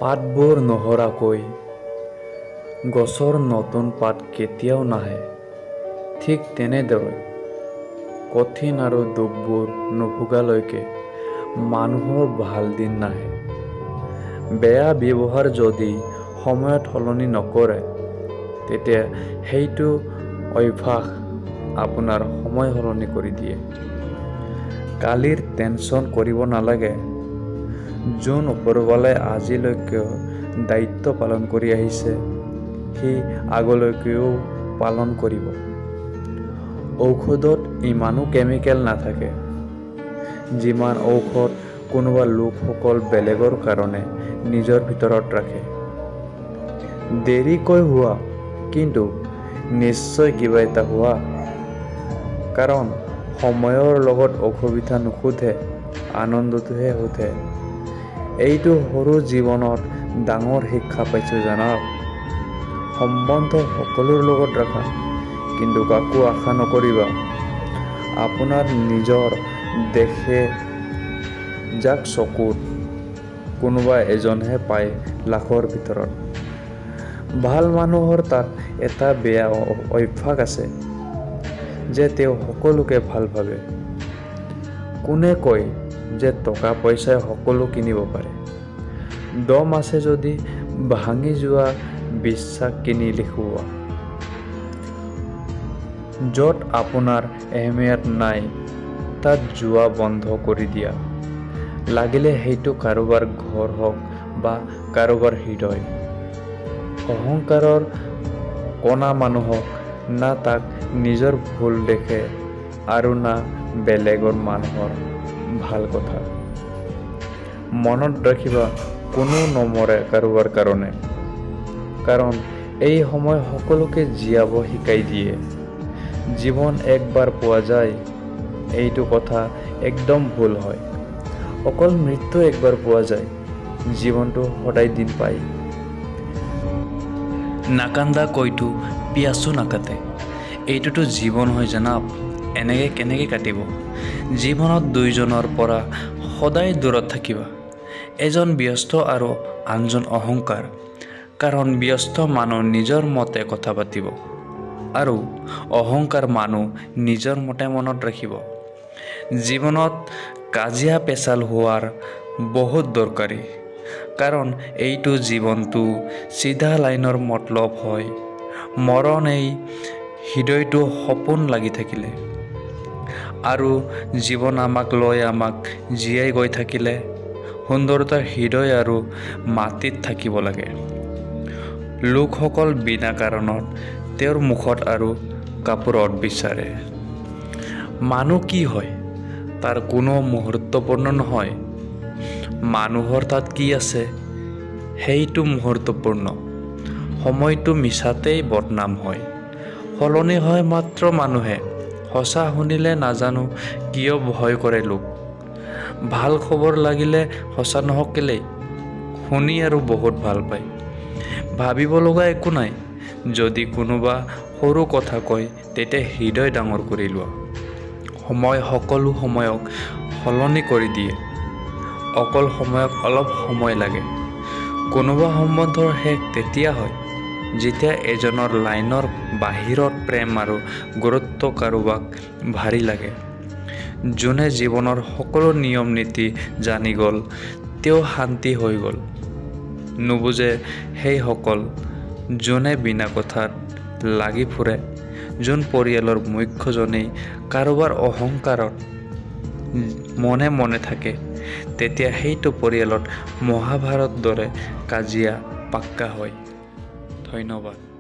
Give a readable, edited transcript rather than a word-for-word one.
পাতবোৰ নসৰাকৈ গছৰ নতুন পাত কেতিয়াও নাহে। ঠিক তেনেদৰে কঠিন আৰু দুখবোৰ নুভোগালৈকে মানুহৰ ভাল দিন নাহে। বেয়া ব্যৱহাৰ যদি সময়ত সলনি নকৰে, তেতিয়া সেইটো অভ্যাস আপোনাৰ সময় সলনি কৰি দিয়ে। কালিৰ টেনচন কৰিব নালাগে। যোন ওপৰৱালাই আজিলৈকে দায়িত্ব পালন কৰি আহিছে, সি আগলৈকেও পালন কৰিব। ঔষধত ইমানো কেমিকেল নাথাকে যিমান ঔষধ কোনোবা লোকসকল বেলেগৰ কাৰণে নিজৰ ভিতৰত ৰাখে। দেৰিকৈ হোৱা, কিন্তু নিশ্চয় কিবা এটা হোৱা। কাৰণ সময়ৰ লগত অসুবিধা নোসোধে, আনন্দটোহে সোধে। এইটো সৰু জীৱনত ডাঙৰ শিক্ষা পাইছোঁ জানক। সম্বন্ধ সকলোৰ লগত ৰাখা, কিন্তু কাকো আশা নকৰিবা। আপোনাৰ নিজৰ দেখে যাক চকুত কোনোবা এজনহে পায় লাখৰ ভিতৰত। ভাল মানুহৰ তাত এটা বেয়া অভ্যাস আছে যে তেওঁ সকলোকে ভাল ভাবে। কোনে কয় যে টকা পইচাই সকলো কিনিব পাৰে? দম আছে যদি ভাঙি যোৱা বিশ্বাস কিনি দেখুওৱা। য'ত আপোনাৰ এহমিয়ত নাই তাত যোৱা বন্ধ কৰি দিয়া। লাগিলে সেইটো কাৰোবাৰ ঘৰ হওক বা কাৰোবাৰ হৃদয়। অহংকাৰৰ কণা মানুহক না তাক নিজৰ ভুল দেখে আৰু না বেলেগৰ মানুহৰ ভাল কথা। মনত ৰাখিবা, কোনো নমৰে কাৰোবাৰ কাৰণে। কাৰণ এই সময় সকলোকে জীয়াব শিকাই দিয়ে। জীৱন একবাৰ পোৱা যায়, এইটো কথা একদম ভুল হয়। অকল মৃত্যু একবাৰ পোৱা যায়, জীৱনটো সদায় দিন পায়। নাকান্দা কৈতো পিয়াছো নাকাটে। এইটোতো জীৱন হয় জানাব। এনেকৈ কেনেকৈ কাটিব? জীৱনত দুইজনৰ পৰা সদায় দূৰত থাকিবা। এজন ব্যস্ত আৰু আনজন অহংকাৰ। কাৰণ ব্যস্ত মানুহ নিজৰ মতে কথা পাতিব আৰু অহংকাৰ মানুহ নিজৰ মতে মনত ৰাখিব। জীৱনত কাজিয়া পেচাল হোৱাৰ বহুত দৰকাৰী। কাৰণ এইটো জীৱনটো চিধা লাইনৰ মতলব হয়। মৰণ এই হৃদয়টো সপোন লাগি থাকিলে আৰু জীৱন আমাক লৈ আমাক জীয়াই গৈ থাকিলে সুন্দৰতা হৃদয় আৰু মাটিত থাকিব লাগে। লোকসকল বিনা কাৰণত তেওঁৰ মুখত আৰু কাপোৰত বিচাৰে। মানুহ কি হয় তাৰ কোনো মুহূৰ্তপূৰ্ণ নহয়। মানুহৰ তাত কি আছে সেইটো মুহূৰ্তপূৰ্ণ। সময়টো মিছাতেই বদনাম হয়। সলনি হয় মাত্ৰ মানুহে। সঁচা শুনিলে নাজানো কিয় ভয় কৰে লোক। ভাল খবৰ লাগিলে সঁচা নহওক কেলেই, শুনি আৰু বহুত ভাল পায়। ভাবিব লগা একো নাই। যদি কোনোবা সৰু কথা কয় তেতিয়া হৃদয় ডাঙৰ কৰি লোৱা। সময় সকলো সময়ক সলনি কৰি দিয়ে। অকল সময়ক অলপ সময় লাগে। কোনোবা সম্বন্ধৰ শেষ তেতিয়া হয় যেতিয়া এজনৰ লাইনৰ বাহিৰত প্ৰেম আৰু গুৰুত্ব কাৰোবাক ভাৰী লাগে। যোনে জীৱনৰ সকলো নিয়ম নীতি জানি গ'ল, তেওঁ শান্তি হৈ গ'ল। নুবুজে সেইসকল যোনে বিনা কথাত লাগি ফুৰে। যোন পৰিয়ালৰ মুখ্যজনেই কাৰোবাৰ অহংকাৰত মনে মনে থাকে, তেতিয়া সেইটো পৰিয়ালত মহাভাৰত দৰে কাজিয়া পাক্কা হয়। ধন্যবাদ।